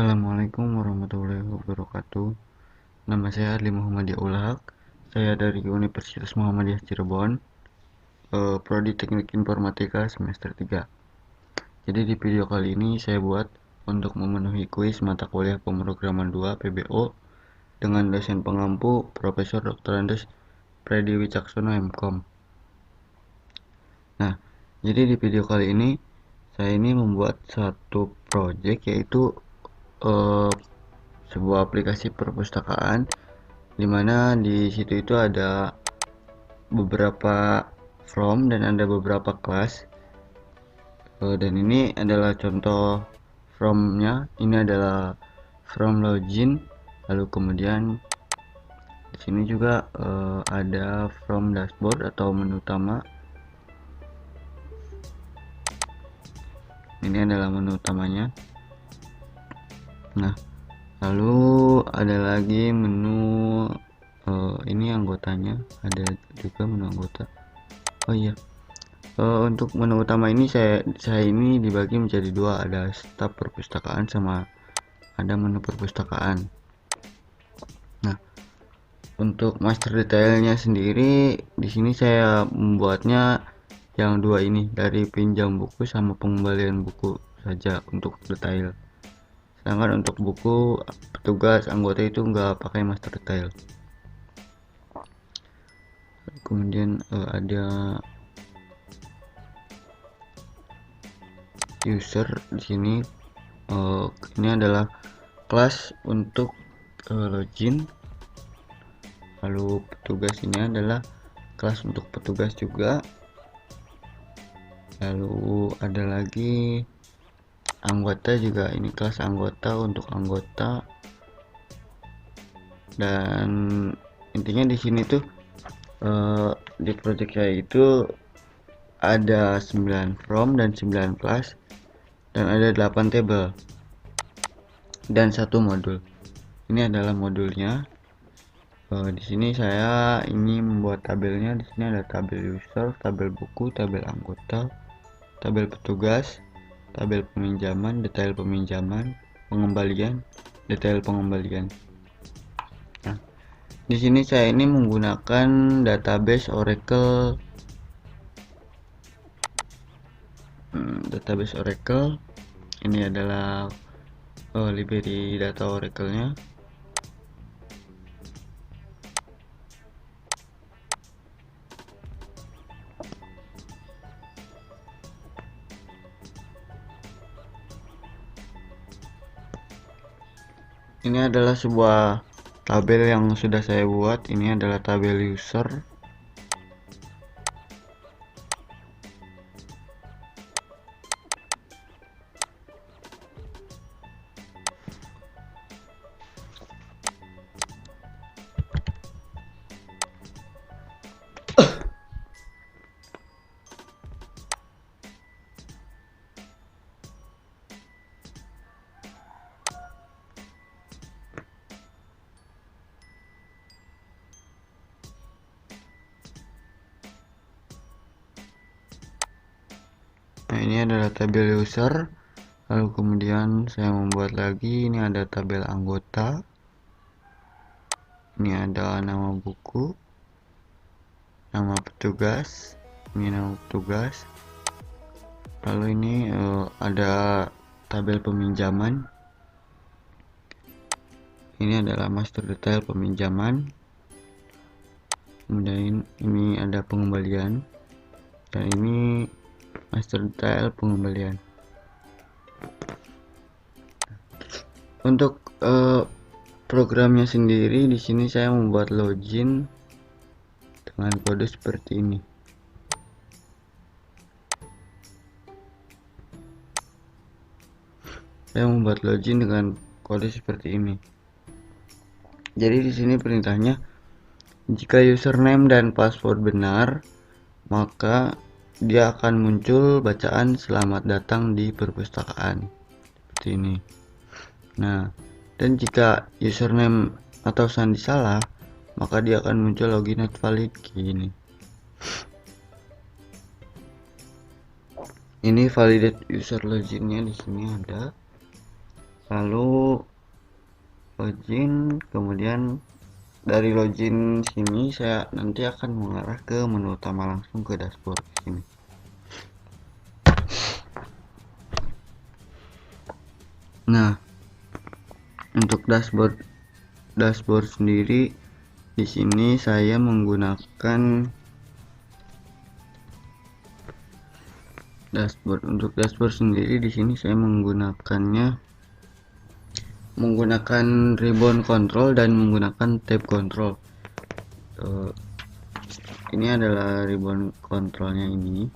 Assalamualaikum warahmatullahi wabarakatuh. Nama saya Ali Muhammadiyah Ulhaq. Saya dari Universitas Muhammadiyah Cirebon, Prodi Teknik Informatika semester 3. Jadi di video kali ini saya buat untuk memenuhi kuis mata kuliah pemrograman 2 PBO dengan dosen pengampu Profesor Dr. Andes Freddy Wicaksono MKom. Nah, jadi di video kali ini saya ini membuat satu project, yaitu sebuah aplikasi perpustakaan, di mana di situ itu ada beberapa from dan ada beberapa kelas. Dan ini adalah contoh from-nya. Ini adalah from login, lalu kemudian di sini juga ada from dashboard atau menu utama. Ini adalah menu utamanya. Nah, lalu ada lagi menu ini anggotanya, ada juga menu anggota. Oh iya, untuk menu utama ini saya ini dibagi menjadi dua, ada staf perpustakaan sama ada menu perpustakaan. Nah, untuk master detailnya sendiri di sini saya membuatnya yang dua ini, dari pinjam buku sama pengembalian buku saja untuk detail. Sedangkan untuk buku, petugas, anggota itu nggak pakai master detail. Kemudian ada user di sini. Ini adalah kelas untuk login. Lalu petugas ini adalah kelas untuk petugas juga. Lalu ada lagi anggota juga, ini kelas anggota untuk anggota. Dan intinya di sini tuh di project saya itu ada 9 from dan 9 class dan ada 8 table dan 1 modul. Ini adalah modulnya. Di sini saya ini membuat tabelnya. Di sini ada tabel user, tabel buku, tabel anggota, tabel petugas, tabel peminjaman, detail peminjaman, pengembalian, detail pengembalian. Nah, di sini saya ini menggunakan database Oracle. Database Oracle. Ini adalah library data Oracle-nya. Ini adalah sebuah tabel yang sudah saya buat. Ini adalah tabel user. Nah, ini adalah tabel user. Lalu kemudian saya membuat lagi, ini ada tabel anggota. Ini ada nama buku, nama petugas, ini nama petugas. Lalu ini ada tabel peminjaman. Ini adalah master detail peminjaman. Kemudian ini ada pengembalian, dan ini master detail pengembalian. Untuk programnya sendiri, di sini saya membuat login dengan kode seperti ini. Saya membuat login dengan kode seperti ini. Jadi di sini perintahnya, jika username dan password benar, maka dia akan muncul bacaan selamat datang di perpustakaan seperti ini. Nah, dan jika username atau sandi salah, maka dia akan muncul login not valid gini. Ini validate user loginnya di sini ada. Lalu login, kemudian dari login sini saya nanti akan mengarah ke menu utama langsung ke dashboard sini. Nah, untuk dashboard sendiri di sini saya menggunakan untuk dashboard sendiri di sini saya menggunakan ribbon control dan menggunakan tab control. Ini adalah ribbon controlnya, ini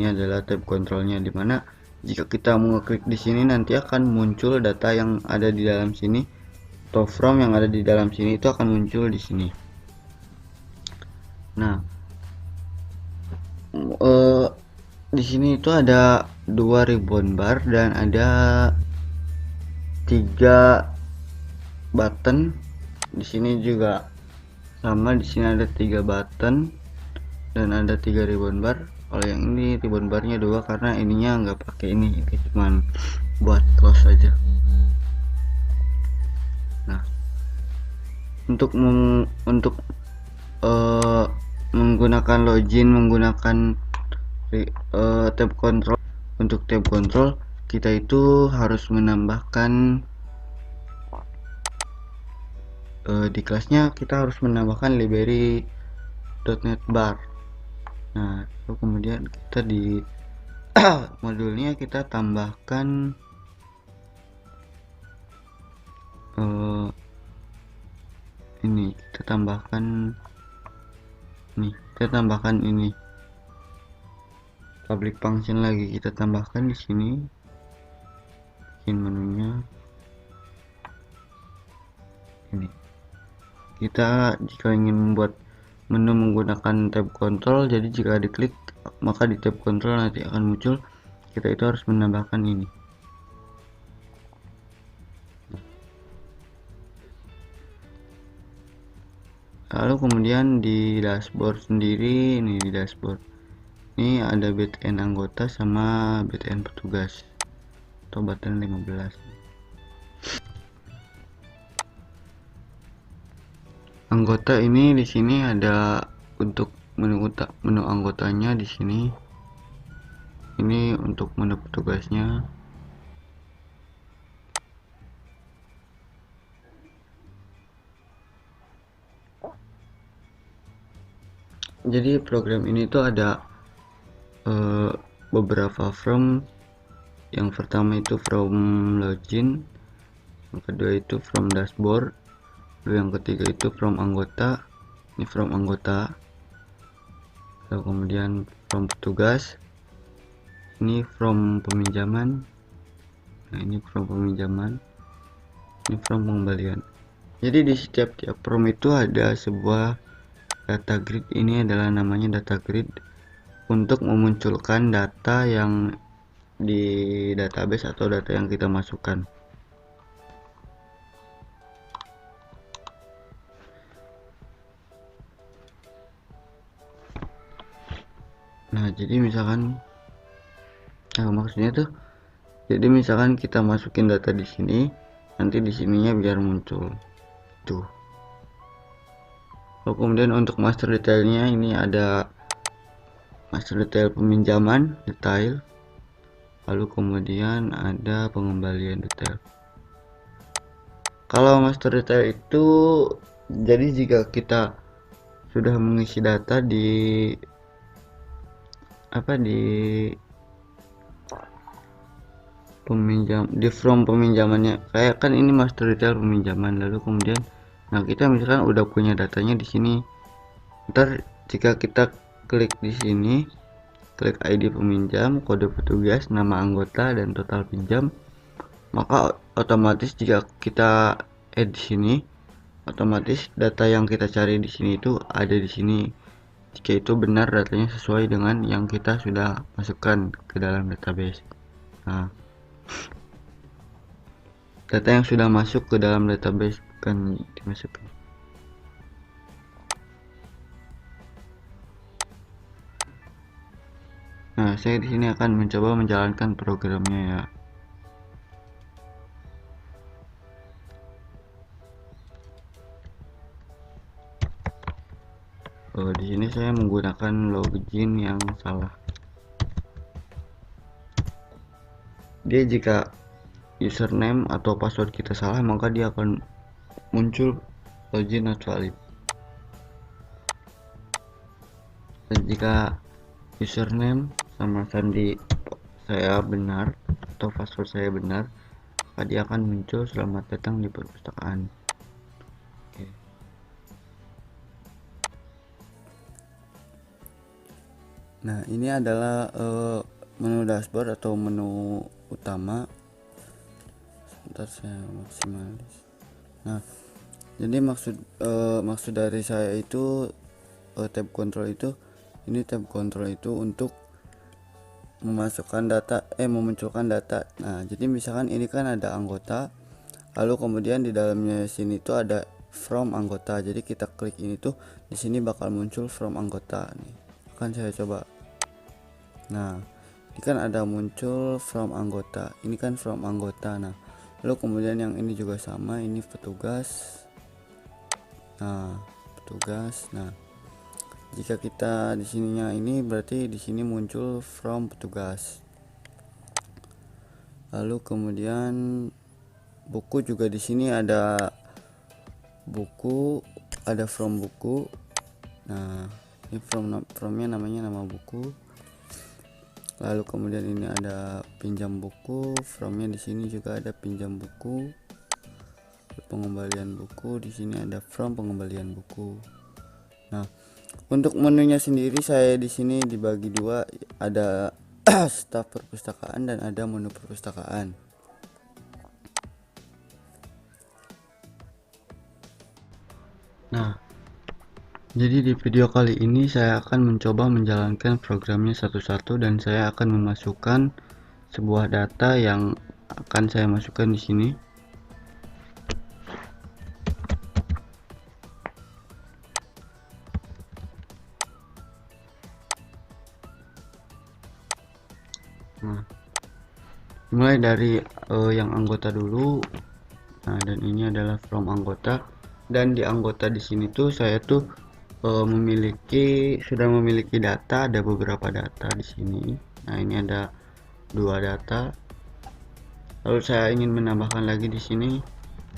adalah tab controlnya, dimana jika kita mengeklik di sini nanti akan muncul data yang ada di dalam sini atau from yang ada di dalam sini itu akan muncul di sini. Nah, di sini itu ada 2 ribbon bar dan ada 3 button. Di sini juga sama, di sini ada 3 button dan ada 3 ribbon bar. Kalau yang ini ribbon barnya 2 karena ininya nggak pakai ini cuman buat close aja. Nah, untuk menggunakan login, menggunakan tab control, untuk tab control kita itu harus menambahkan di kelasnya kita harus menambahkan library.net bar. Nah, lalu kemudian kita di modulnya kita tambahkan ini, kita tambahkan ini public function lagi, kita tambahkan di sini, bikin menunya ini. Kita jika ingin membuat menu menggunakan tab control, jadi jika diklik maka di tab control nanti akan muncul, kita itu harus menambahkan ini. Lalu kemudian di dashboard sendiri, ini di dashboard ini ada btn anggota sama btn petugas atau button 15. Anggota ini di sini ada untuk menu anggotanya di sini. Ini untuk menu petugasnya. Jadi program ini tuh ada beberapa from. Yang pertama itu from login, yang kedua itu from dashboard, lalu yang ketiga itu from anggota. Ini from anggota, lalu kemudian from petugas, ini from peminjaman. Nah, ini from peminjaman, ini from pengembalian. Jadi di setiap from itu ada sebuah data grid. Ini adalah namanya data grid untuk memunculkan data yang di database atau data yang kita masukkan. Nah, jadi misalkan maksudnya tuh, jadi misalkan kita masukin data di sini, nanti di sininya biar muncul tuh. Lalu kemudian untuk master detailnya ini ada master detail peminjaman detail, lalu kemudian ada pengembalian detail. Kalau master detail itu, jadi jika kita sudah mengisi data di from peminjamannya, kayak kan ini master detail peminjaman, lalu kemudian kita misalkan udah punya datanya di sini. Ntar jika kita klik di sini, klik ID peminjam, kode petugas, nama anggota, dan total pinjam, maka otomatis jika kita add di sini, otomatis data yang kita cari di sini itu ada di sini. Jika itu benar datanya sesuai dengan yang kita sudah masukkan ke dalam database. Nah, data yang sudah masuk ke dalam database bukan dimasukkan. Nah, saya di sini akan mencoba menjalankan programnya ya. Di sini saya menggunakan login yang salah. Dia jika username atau password kita salah, maka dia akan muncul login not valid. Dan jika username sama sandi saya benar atau password saya benar, maka dia akan muncul selamat datang di perpustakaan. Oke. Nah, ini adalah menu dashboard atau menu utama. Sebentar saya maksimalis. Nah, jadi maksud dari saya itu tab control itu, ini tab control itu untuk memasukkan data, memunculkan data. Nah, jadi misalkan ini kan ada anggota, lalu kemudian di dalamnya sini tuh ada from anggota. Jadi kita klik ini tuh, di sini bakal muncul from anggota nih. Akan saya coba. Nah, ini kan ada muncul from anggota. Ini kan from anggota. Nah, lalu kemudian yang ini juga sama, ini petugas. Nah, petugas. Nah, jika kita di sininya ini berarti di sini muncul from petugas. Lalu kemudian buku juga di sini ada buku, ada from buku. Nah, ini fromnya namanya nama buku. Lalu kemudian ini ada pinjam buku, fromnya di sini juga ada pinjam buku. Pengembalian buku, di sini ada from pengembalian buku. Nah, untuk menunya sendiri saya di sini dibagi dua, ada staf perpustakaan dan ada menu perpustakaan. Nah, jadi di video kali ini saya akan mencoba menjalankan programnya satu-satu dan saya akan memasukkan sebuah data yang akan saya masukkan di sini. Nah, mulai dari yang anggota dulu. Nah, dan ini adalah from anggota, dan di anggota di sini tuh saya tuh sudah memiliki data, ada beberapa data di sini. Nah, ini ada 2 data. Lalu saya ingin menambahkan lagi di sini,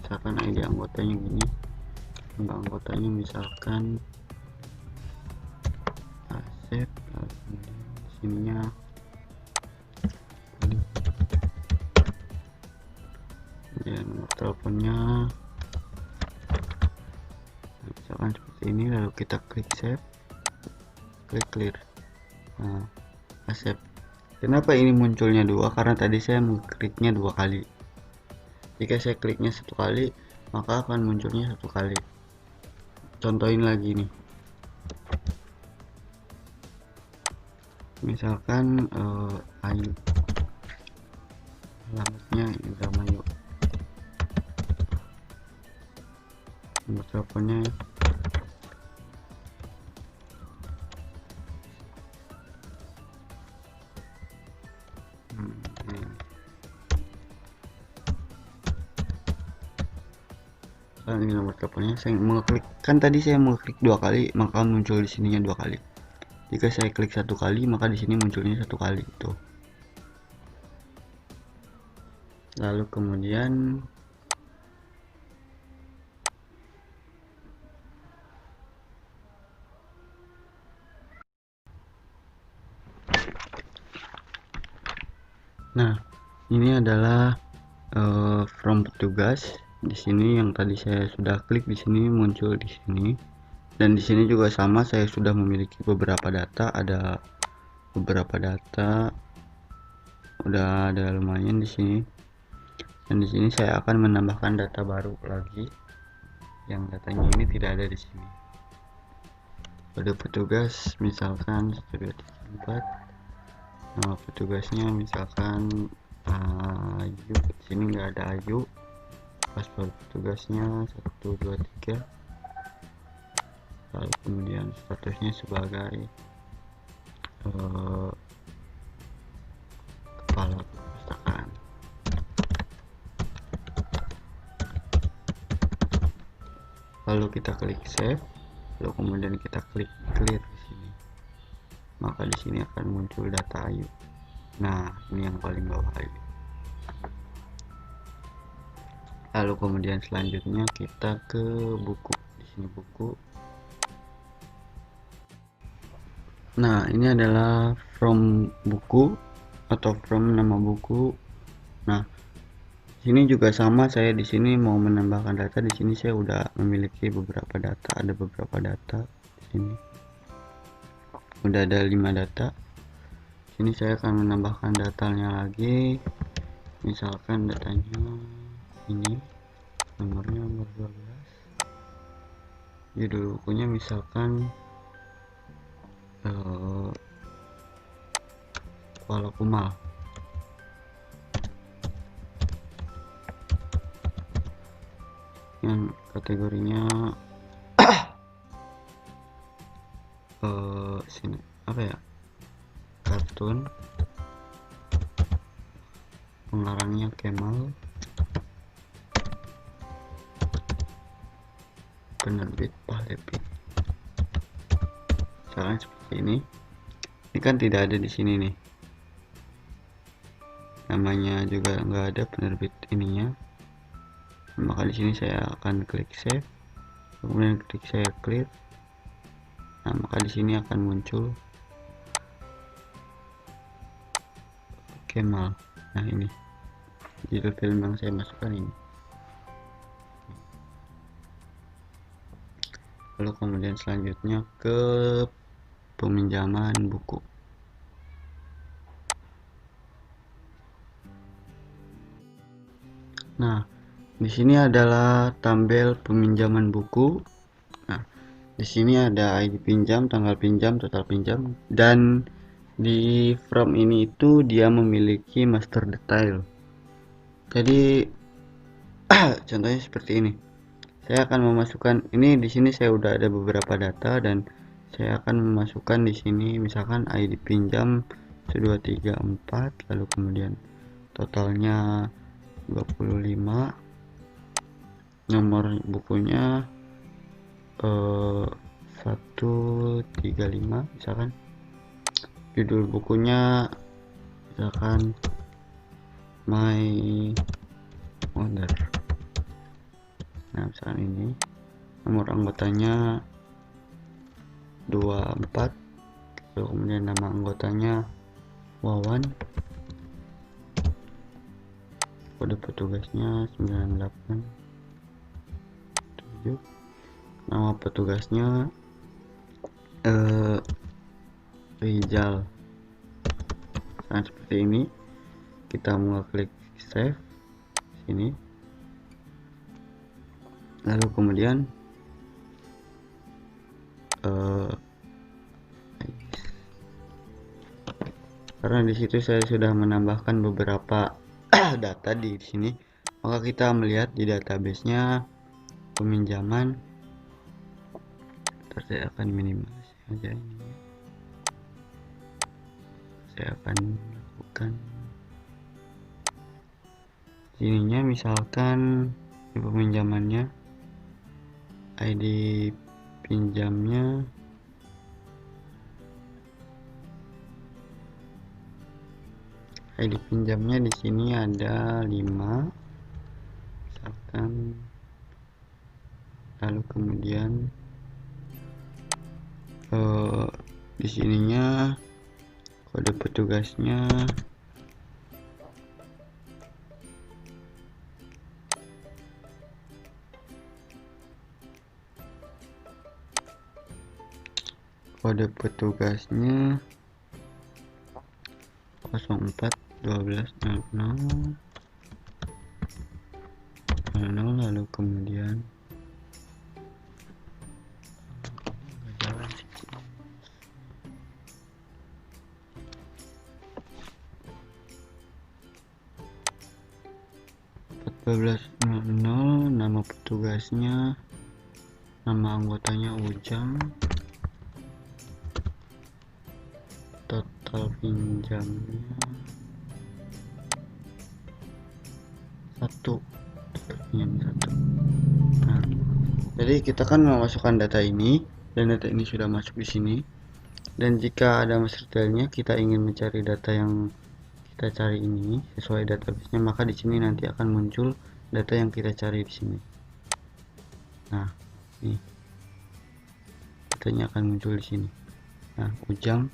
misalkan ID anggotanya gini. Nama anggotanya misalkan Asep, di sininya kemudian nomor teleponnya misalkan seperti ini. Lalu kita klik save, klik clear. Nah, Asep. Kenapa ini munculnya 2? Karena tadi saya mengkliknya 2 kali. Jika saya kliknya 1 kali, maka akan munculnya 1 kali. Contohin lagi nih. Misalkan Ayu. Alamatnya Indramayu. Nomor teleponnya ini nomor teleponnya. Saya mengklik, kan tadi saya mengklik 2 kali, maka muncul di sininya 2 kali. Jika saya klik 1 kali, maka di sini munculnya 1 kali itu. Lalu kemudian nah, ini adalah from petugas. Di sini yang tadi saya sudah klik, di sini muncul di sini. Dan di sini juga sama, saya sudah memiliki beberapa data, ada beberapa data, udah ada lumayan di sini. Dan di sini saya akan menambahkan data baru lagi, yang datanya ini tidak ada di sini. Pada petugas misalkan 123 4, nama petugasnya misalkan Ayu, di sini nggak ada Ayu. Paspor petugasnya 123. Lalu kemudian statusnya sebagai kepala perpustakaan. Lalu kita klik save, lalu kemudian kita klik clear di sini, maka di sini akan muncul data Ayu. Nah, ini yang paling bawah Ayu. Lalu kemudian selanjutnya kita ke buku. Di sini buku. Nah, ini adalah from buku atau from nama buku. Nah, sini juga sama, saya di sini mau menambahkan data. Di sini saya udah memiliki beberapa data, ada beberapa data di sini. Udah ada 5 data. Sini saya akan menambahkan datanya lagi. Misalkan datanya ini, nomornya nomor 12. Judul bukunya misalkan Kuala Kumal. Yang kategorinya sini apa ya, kartun, pengarangnya Kemal, penerbit Pahlepi. Misalnya seperti ini. Ini kan tidak ada di sini nih, namanya juga nggak ada, penerbit ininya. Maka di sini saya akan klik save, kemudian klik saya clear. Nah, maka di sini akan muncul Kemal. Nah, ini judul film yang saya masukkan ini. Lalu kemudian selanjutnya ke peminjaman buku. Nah, di sini adalah tabel peminjaman buku. Nah, di sini ada ID pinjam, tanggal pinjam, total pinjam, dan di from ini itu dia memiliki master detail. Jadi contohnya seperti ini. Saya akan memasukkan ini, di sini saya udah ada beberapa data dan saya akan memasukkan di sini misalkan ID pinjam 1234, lalu kemudian totalnya 25, nomor bukunya 135 misalkan, judul bukunya misalkan My Mother. Nah, misalkan ini nomor anggotanya 24, lalu kemudian nama anggotanya Wawan, kode petugasnya 987, nama petugasnya Rizal. Nah, seperti ini. Kita mau klik save sini, lalu kemudian karena di situ saya sudah menambahkan beberapa data di sini, maka kita melihat di database-nya peminjaman. Terus saya akan minimalisir aja ini. Saya akan lakukan sininya, misalkan di peminjamannya ID pinjamnya di sini ada 5 misalkan, lalu kemudian di sininya kode petugasnya kode petugasnya 04120000, lalu kemudian 1200, nama petugasnya, nama anggotanya Ujang, total pinjamnya 1. Nah, jadi kita kan memasukkan data ini, dan data ini sudah masuk di sini. Dan jika ada master detailnya, kita ingin mencari data yang kita cari ini sesuai database-nya, maka di sini nanti akan muncul data yang kita cari di sini. Nah, ini datanya akan muncul di sini. Nah, Ujang,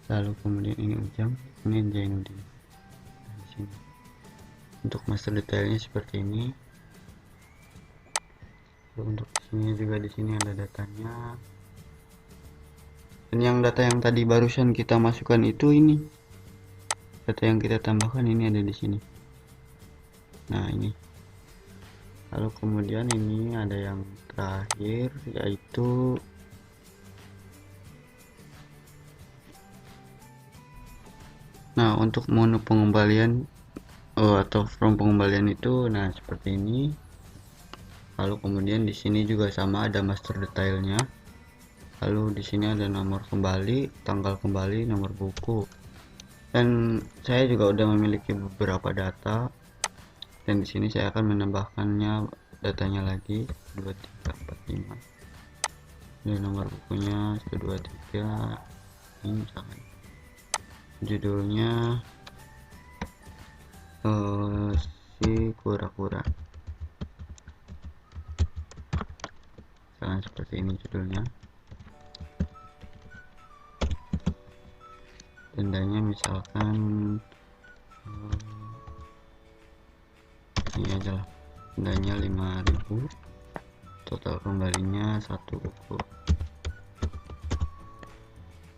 lalu kemudian ini Ujang, ini Jainuddin. Nah, di sini. Untuk master detailnya seperti ini. Untuk sini juga di sini ada datanya. Dan yang data yang tadi barusan kita masukkan itu ini. Data yang kita tambahkan ini ada di sini. Nah, ini. Lalu kemudian ini ada yang terakhir, yaitu untuk menu pengembalian atau from pengembalian itu, nah seperti ini. Lalu kemudian di sini juga sama, ada master detailnya. Lalu di sini ada nomor kembali, tanggal kembali, nomor buku. Dan saya juga udah memiliki beberapa data, dan di sini saya akan menambahkannya datanya lagi 2345. Ini nomor bukunya 123. Ini misalkan judulnya si kura-kura, misalkan seperti ini judulnya. Dendanya misalkan ini aja lah, dendanya 5.000, total kembalinya 1 buku.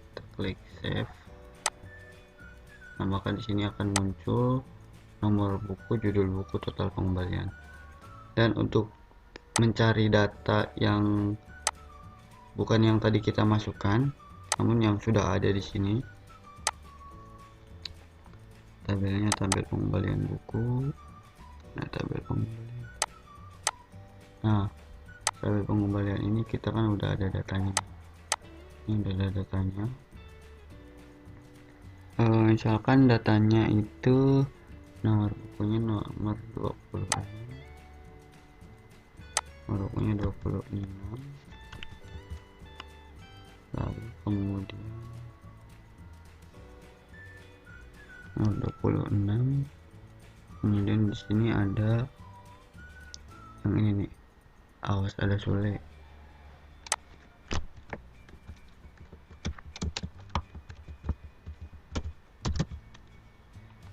Kita klik save. Nah, maka di sini akan muncul nomor buku, judul buku, total pengembalian. Dan untuk mencari data yang bukan yang tadi kita masukkan, namun yang sudah ada di sini, tabelnya tabel pengembalian buku. Nah, tabel pengembalian. Nah, tabel pengembalian ini kita kan udah ada datanya. Ini udah ada datanya. Misalkan datanya itu nomor bukunya nomor 26. Nomor bukunya 26. Lalu kemudian nomor 26. Kemudian di sini ada yang ini nih, awas ada Sule.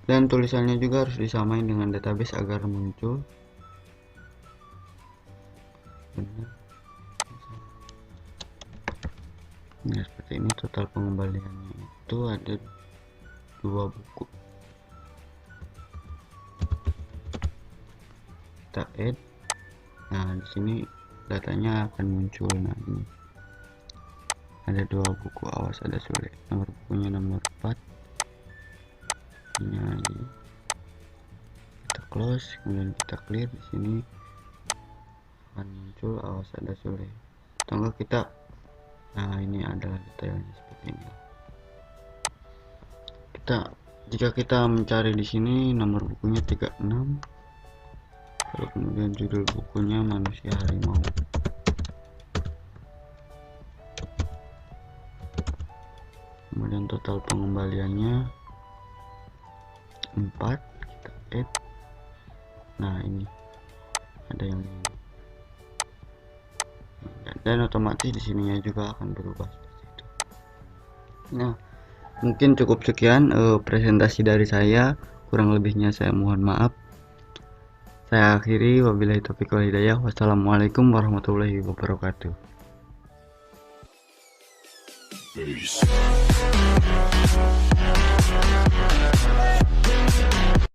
Dan tulisannya juga harus disamain dengan database agar muncul benar. Nah, seperti ini total pengembaliannya itu ada 2 buku. Kita add. Nah, di sini datanya akan muncul. Nah, ini ada 2 buku, awas ada Sule. Nomor bukunya nomor 4. Ini kita close, kemudian kita clear. Di sini akan muncul awas ada Sule. Tunggu kita. Nah, ini adalah detailnya seperti ini. Jika kita mencari di sini nomor bukunya 36. Lalu kemudian judul bukunya manusia harimau. Kemudian total pengembaliannya 4. Kita add. Nah, ini ada yang ini. Dan otomatis di sininya juga akan berubah seperti itu. Nah, mungkin cukup sekian presentasi dari saya. Kurang lebihnya saya mohon maaf. Saya akhiri, wabillahi taufiq wal hidayah. Wassalamualaikum warahmatullahi wabarakatuh. Peace.